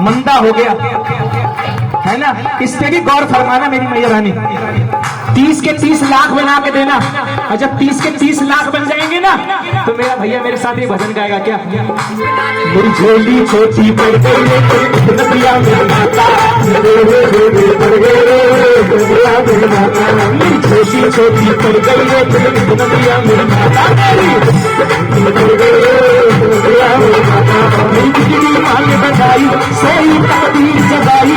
मंदा हो गया है ना, इस पे भी गौर फरमाना मेरी मैया रानी। 30 के 30 लाख बना के देना, और जब 30 के 30 लाख बन जाएंगे ना तो मेरा भैया मेरे साथ ही भजन गाएगा क्या। मेरी झोली छोटी पड़ गई नदिया मेरी माता, मेरी छोटी छोटी पड़ गई नदिया मेरी माता, मेरी बिजली मांग बजाई सही ताबीर जगाई,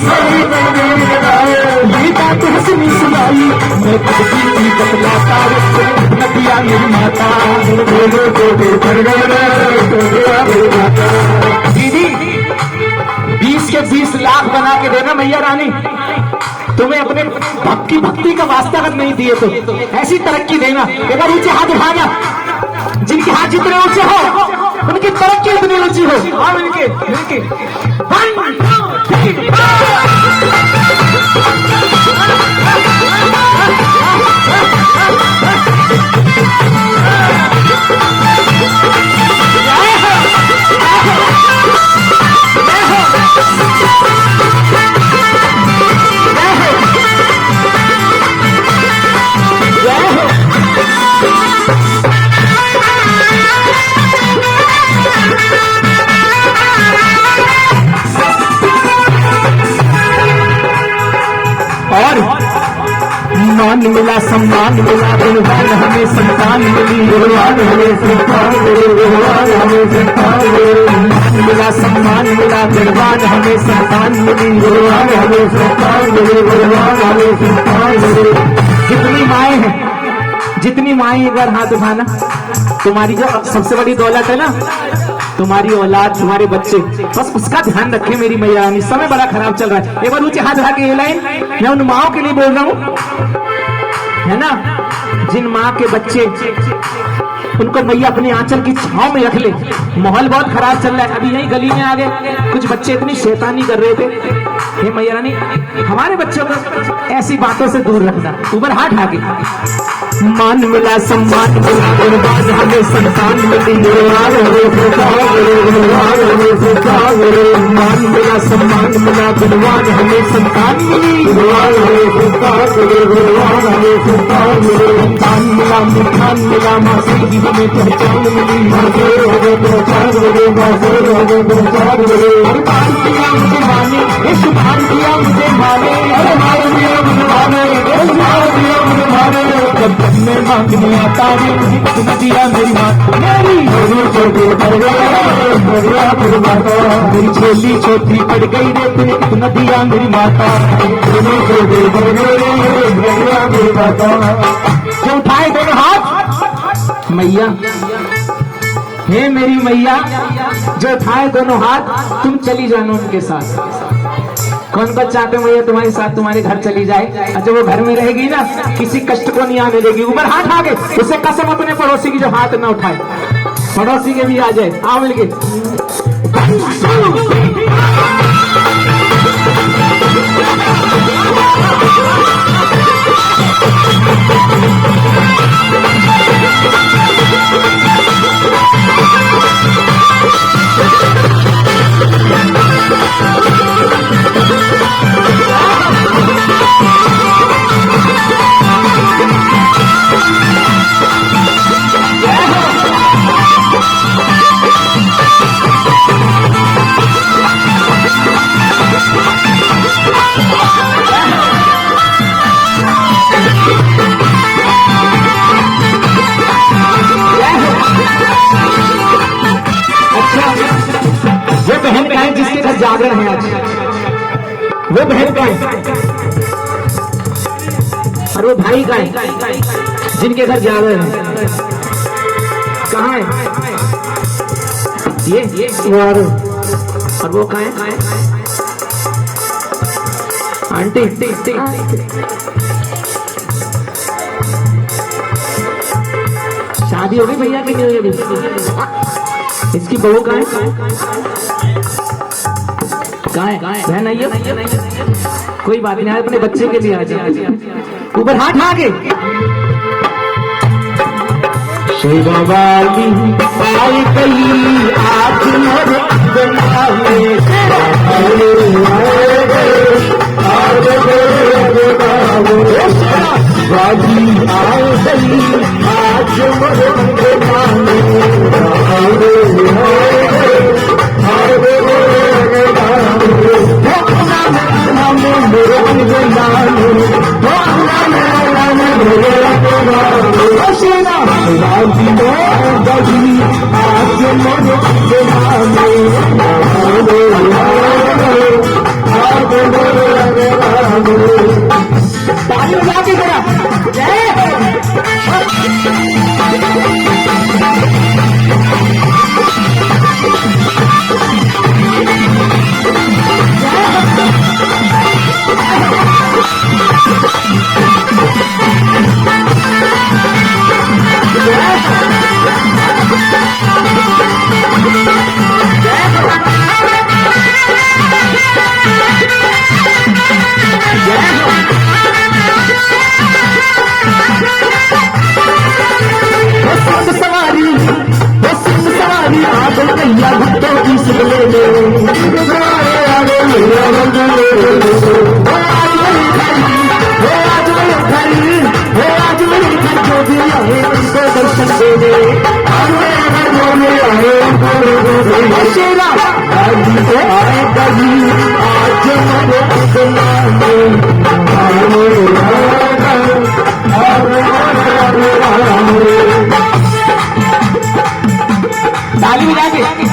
सही ताबीर जगाई, ये बात हंसनी सुनाई, मैं खुद बतलाता नदिया मेरी माता। दीदी 20 के 20 लाख बना के देना मैया रानी, तुम्हें अपने भक्ति का वास्ता अगर नहीं दिए तो ऐसी तरक्की देना। एक बार ऊंचे हाथ उठाना, जिनके हाथ जितने ऊंचे हो उनकी तरक्की इतनी ऊंची हो। हाँ मिलके मिलके 1 2 3 और मान मिला सम्मान मिला, गुणवान हमें संतान मिली, गुणवान हमें संतान मिली, गुणवान हमें संतान मिली, मान मिला सम्मान मिला, गुणवान हमें संतान मिली, गुणवान हमें संतान मिली, गुणवान हमें संतान मिली। जितनी माएँ हैं, जितनी माएँ अगर हाथ उठाना, तुम्हारी जो सबसे बड़ी दौलत है ना तुम्हारी औलाद, तुम्हारे बच्चे, बस उसका ध्यान रखें मेरी मैया रानी। समय बड़ा खराब चल रहा है। एक बार ऊंचे हाथ उठा के ये लाइन मैं उन माओं के लिए बोल रहा हूं, है ना, जिन माँ के बच्चे, उनको मैया अपनी आंचल की छांव में रख ले। माहौल बहुत खराब चल रहा है। अभी यही गली में आ गए कुछ बच्चे इतनी शैतानी कर रहे थे। हे मैया रानी, हमारे बच्चों को ऐसी बातों से दूर रखना। ऊपर हाथ आगे, मान मिला सम्मान मिला, गुणवान हमें संतान मिली, गुणवान हमें संतान मिली, गुणवान हमें संतान मिली, मान मिला सम्मान मिला, गुणवान हमें संतान मिली, गुणवान हमें संतान मिली, गुणवान हमें संतान मिली, संतान मिला, मुठान मिला, माँ से हमें पहचान मिली, माँ से हमें पहचान मिली, माँ से हमें पहचान मिली। कुर्बान किया मुझे माने, इस बार किया मुझे माने, अरे मार दिया मुझे माने, इस बार दिया मुझे माने, जब मैं मांगने आता दिया मेरी माँ, मेरी छोटी पड़ गई मेरी छोली छोटी पड़ गई रे नदिया मेरी माता, छोटी पड़ गई मेरी माता। जो उठाए दोनों हाथ मैया, हे मेरी मैया, जो उठाए दोनों हाथ, तुम चली जाना उनके साथ। कौन बच चाहते मैया तुम्हारे साथ तुम्हारे घर चली जाए, अच्छा वो घर में रहेगी ना, किसी कष्ट को नहीं आने देगी। ऊपर हाथ आगे, उसे कसम अपने पड़ोसी की जो हाथ ना उठाए, पड़ोसी के भी आ जाए। आओ मिलके जागरण है आज, वो बहन का है और वो भाई का है जिनके घर जागरण है। कहाँ है ये और वो कहाँ है आंटी? शादी हो गई भैया की नहीं हुई अभी? इसकी बहू कहाँ है? कहाँ है बहन? आइए, कोई बात नहीं, अपने बच्चे के लिए आ जाए। ऊपर हाथ आगे। शिवाली आई गई आज मोर बाजी आए गई आज मोरे गाने ताली बजा के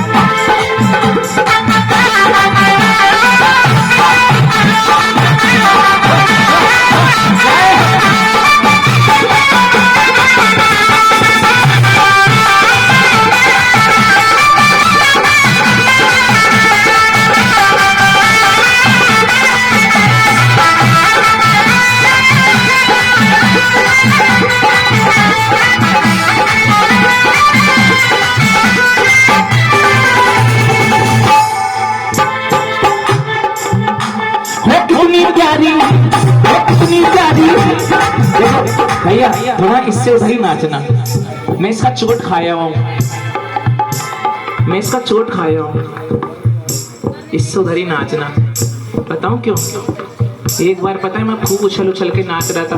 भैया थोड़ा इससे उधर ही नाचना। मैं इसका चोट खाया हूँ, मैं इसका चोट खाया हूँ, इससे उधर ही नाचना। बताऊँ क्यों? एक बार पता है मैं खूब उछल उछल के नाच रहा था।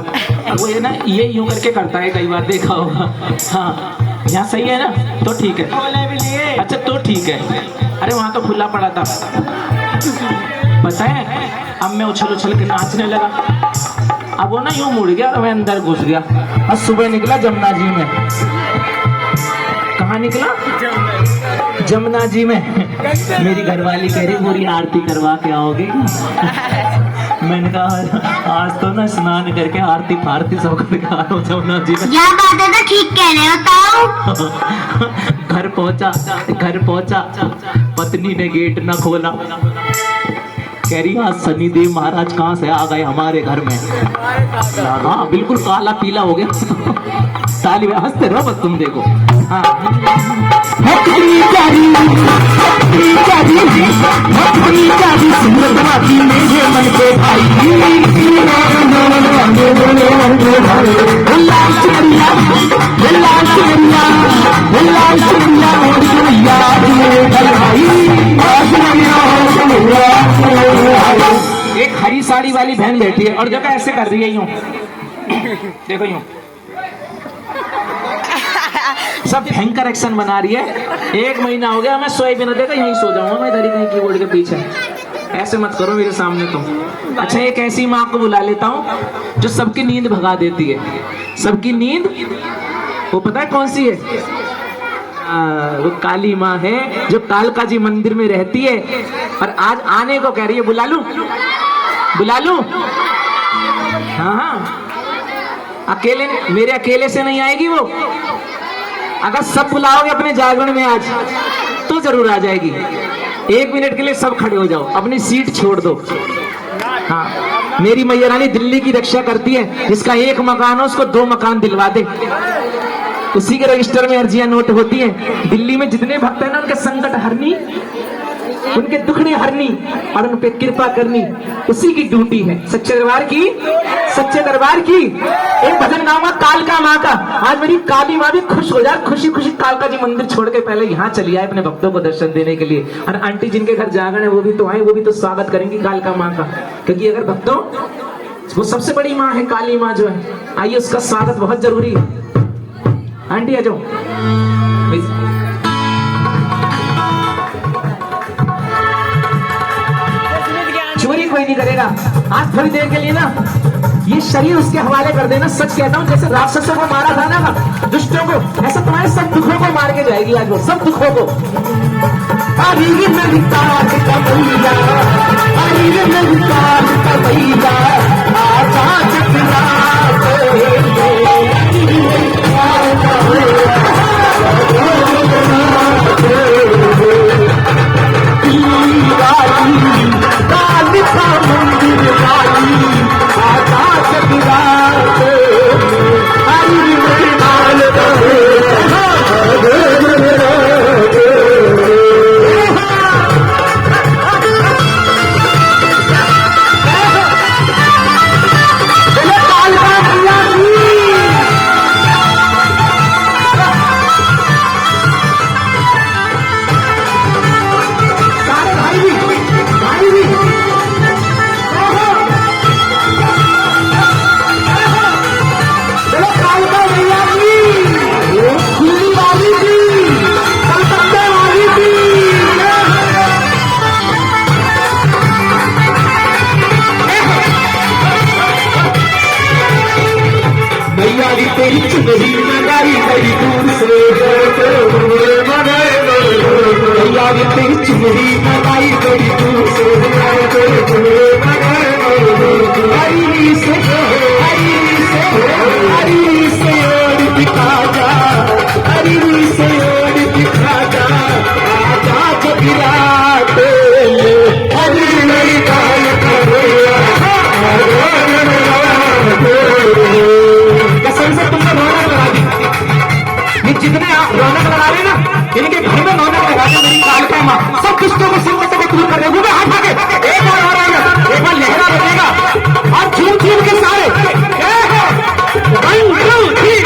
अब वो ये ना ये यूं करके करता है, कई बार देखा होगा। हाँ यहाँ सही है ना, तो ठीक है। अच्छा तो ठीक है। अरे वहाँ तो खुला पड़ा था। पता है अब मैं उछल उछल के नाचने लगा। अब वो ना यूं मुड़ गया और मैं अंदर घुस गया और सुबह निकला जमुना जी में। कहाँ निकला? जमुना जी में। मेरी घरवाली कह रही पूरी आरती करवा के आओगे? मैंने कहा आज तो ना स्नान करके आरती फारती सब करके आ रहा हूँ जमुना जी में। क्या बात है? तो ठीक कह रहे हो। घर पहुंचा पत्नी ने गेट न खोला। कह रही आज शनिदेव महाराज कहाँ से आ गए हमारे घर में। हाँ बिल्कुल काला पीला हो गया। ताली में हंसते रहो बस तुम देखो। हाँ एक हरी साड़ी वाली बहन बैठी है और जगह ऐसे कर रही है यूं। देखो यूं सब भयंकर एक्शन बना रही है। 1 महीना हो गया मैं सोए बिना देखा, यहीं सो जाऊंगा मैं इधर ही कहीं कीबोर्ड के पीछे। ऐसे मत करो मेरे सामने तुम। अच्छा एक ऐसी माँ को बुला लेता हूँ जो सबकी नींद भगा देती है। सबकी नींद वो पता है कौन सी है? वो काली माँ है जो कालका जी मंदिर में रहती है और आज आने को कह रही है। बुला लूं? हाँ अकेले मेरे अकेले से नहीं आएगी वो। अगर सब बुलाओगे अपने जागरण में आज तो जरूर आ जाएगी। 1 मिनट के लिए सब खड़े हो जाओ, अपनी सीट छोड़ दो। हाँ मेरी मैया रानी दिल्ली की रक्षा करती है। जिसका 1 मकान हो उसको 2 मकान दिलवा दे। उसी के रजिस्टर में अर्जियां नोट होती हैं। दिल्ली में जितने भक्त हैं ना उनके संकट हरनी, उनके दुखड़े हरनी और उन पे कृपा करनी उसी की ड्यूटी है। सच्चे दरबार की एक भजन गाऊंगा कालका माँ का। आज मेरी काली माँ भी खुश हो जाए, खुशी खुशी कालका जी मंदिर छोड़ के पहले यहाँ चली आए अपने भक्तों को दर्शन देने के लिए। और आंटी जिनके घर जागरण है वो भी तो आए, वो भी तो स्वागत करेंगी कालका माँ का। क्योंकि अगर भक्तों वो सबसे बड़ी माँ है काली माँ जो है। आइए उसका स्वागत बहुत जरूरी है। आंटी आ जाओ। चोरी कोई नहीं करेगा। आज थोड़ी देर के लिए ना ये शरीर उसके हवाले कर देना। सच कहता हूँ, जैसे राक्षसों को मारा था ना, दुष्टों को, ऐसा तुम्हारे सब दुखों को मार के जाएगी आज वो, सब दुखों को। तेरी चुनरी मंगाई बड़ी दूर से, भैया भी तेरी चुनरी मंगाई बड़ी दूर से, हरी से ओढ़ दिखा जा, हरी से ओढ़ दिखा जा, आजा जगरात हरी मेरी गाल जितने आप रौनक लगा रहे ना, इनके घर में रौनक लगा दे मेरी कालिका माँ। सब दुष्टों को संकटों को दूर कर रहे हैं। हाथ आगे एक बार और आएगा, एक बार लहरा बजेगा और झूम झूम के सारे 1 2 3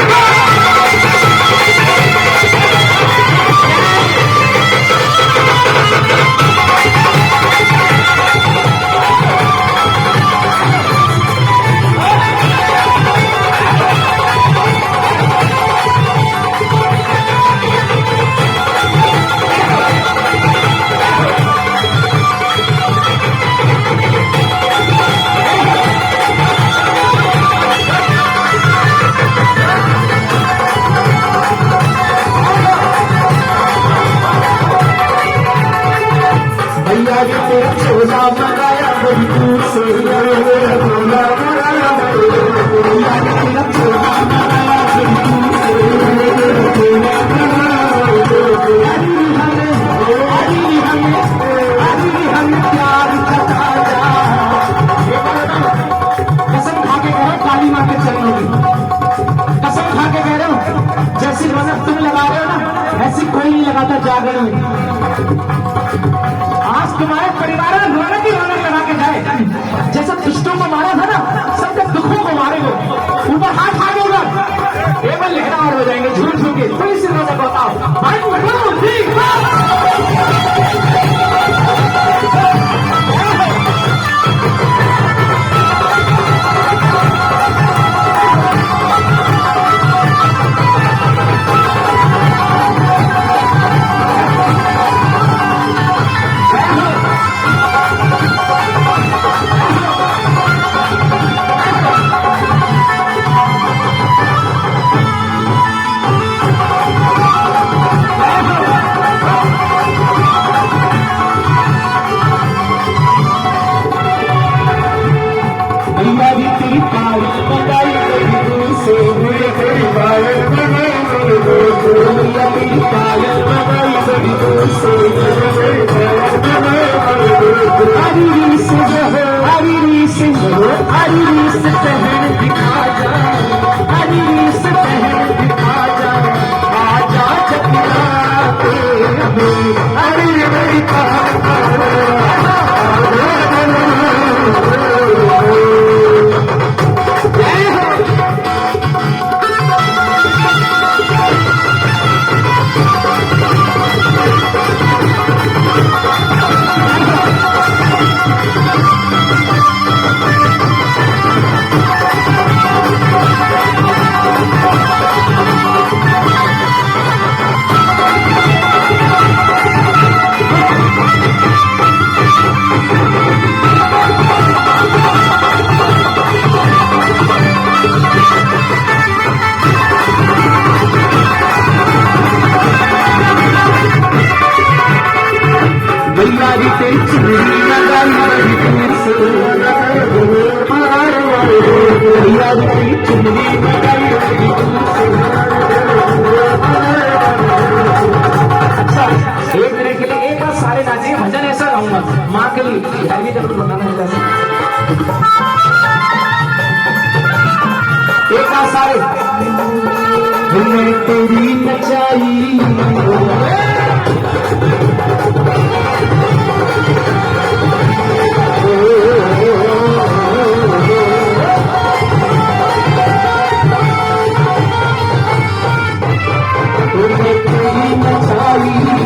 चोला मंगाया बड़ी दूर से, चोला मंगाया बड़ी दूर से, हमें प्यार जता जा। कसम खा के कह रहे हो काली माँ के चरणों की, कसम खा के कह रहे हो जैसी रौनक तुम लगा रहे हो ना, ऐसी कोई नहीं लगाता जागरण में। आज तुम्हारे परिवार में रौनक ही रौनक लगा के जाए। जैसा दुष्टों को मारा था ना, सबके दुखों को मारे हो। ऊपर हाथ आगे होगा, केवल लहरा और हो जाएंगे झूठ झूठ के। थोड़ी सी रौनक बताओ। चुनरी लगाई बड़ी दूर से, यार की चुनरी लगाई बड़ी दूर से। अच्छा, एक दिन के लिए एक बार सारे नाचे, भजन ऐसा गाऊंगा माँ के लिए, घर भी जरूर बनाना है जैसे। एक बार सारे, मैं तेरी नचाई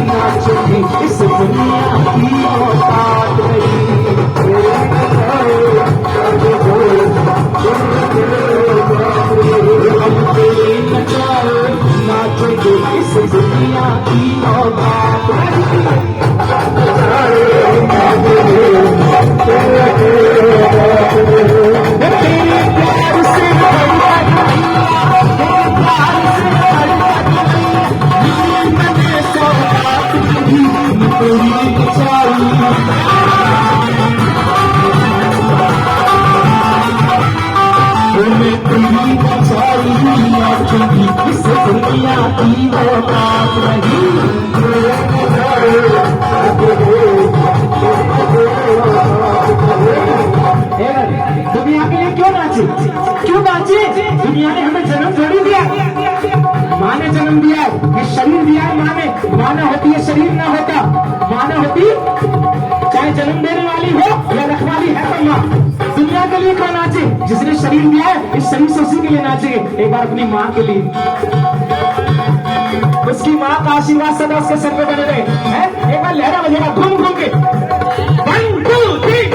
नाचोगी इस दुनिया की औकात नहीं। हम तेरे नचाओ नाचोगी इस दुनिया की औकात नहीं। तेरे प्यार से इस दुनिया की औकात नहीं। दुनिया के लिए क्यों नाचे, क्यों नाचे? दुनिया ने हमें जन्म थोड़ी दिया, माँ ने जन्म दिया है, ये शरीर दिया है माँ ने। माँ ना होती है शरीर ना होता, माँ ना होती चाहे जन्म देने वाली हो या रखवाली है तो माँ। दुनिया के लिए क्यों नाचे? जिसने शरीर दिया है इस शरीर से उसी के लिए नाचेंगे। एक बार अपनी माँ के लिए, उसकी माँ का आशीर्वाद सदा उसके सर पे बने रहे हैं। एक बार लहरा बजेगा घूम घूम के, 1 2 3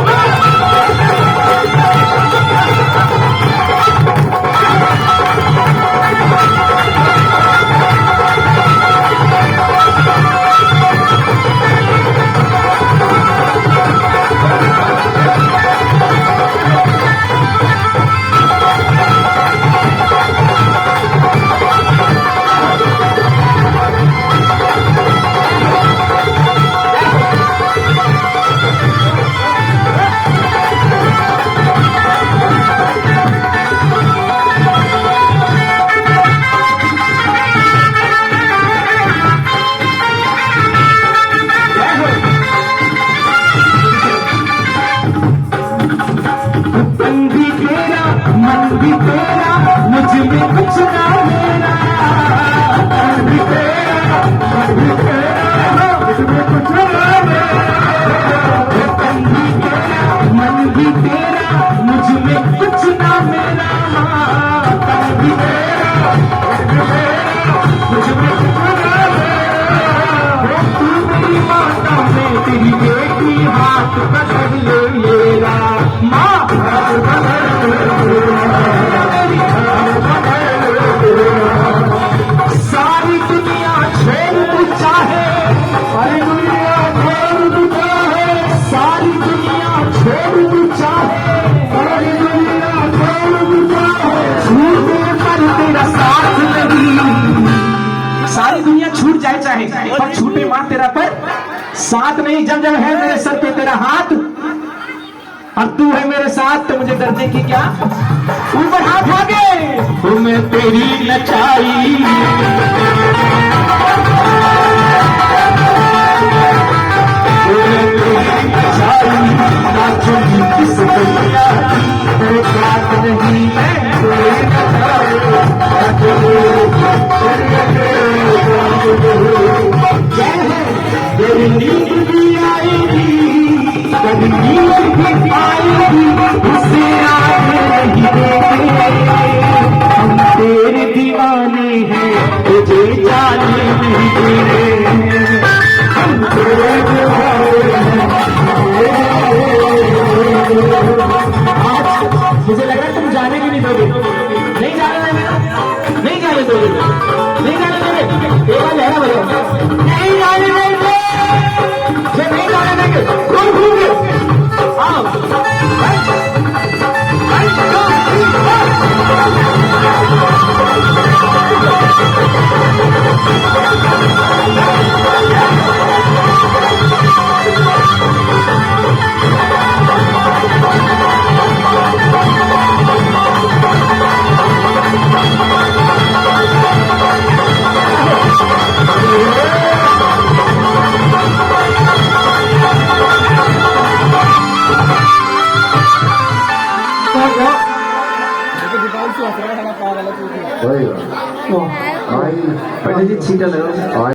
पर छूटे मां तेरा पर साथ नहीं। जब जब है मेरे सर पे तेरा हाथ और तू है मेरे साथ तो मुझे डरने की क्या। ऊपर हाथ आगे, मैं तेरी नचाई नाचूंगी किस दुनिया की औकात नहीं। तेरी नींद भी आएगी, कभी नींद भी आएगी, उससे आगे नहीं देते। हम तेरे दीवाने हैं, तुझे जाने नहीं देंगे। हम तेरे दीवाने हैं। आज मुझे लग रहा है तुम जाने भी नहीं दोगे, नहीं जाने दोगे, नहीं जाने दोगे, नहीं जाने दोगे। एक बार लहरा बजाओ, नहीं जाने देंगे, नहीं जाने देंगे। घूम घूम के आओ। जी छीटा लगाओ।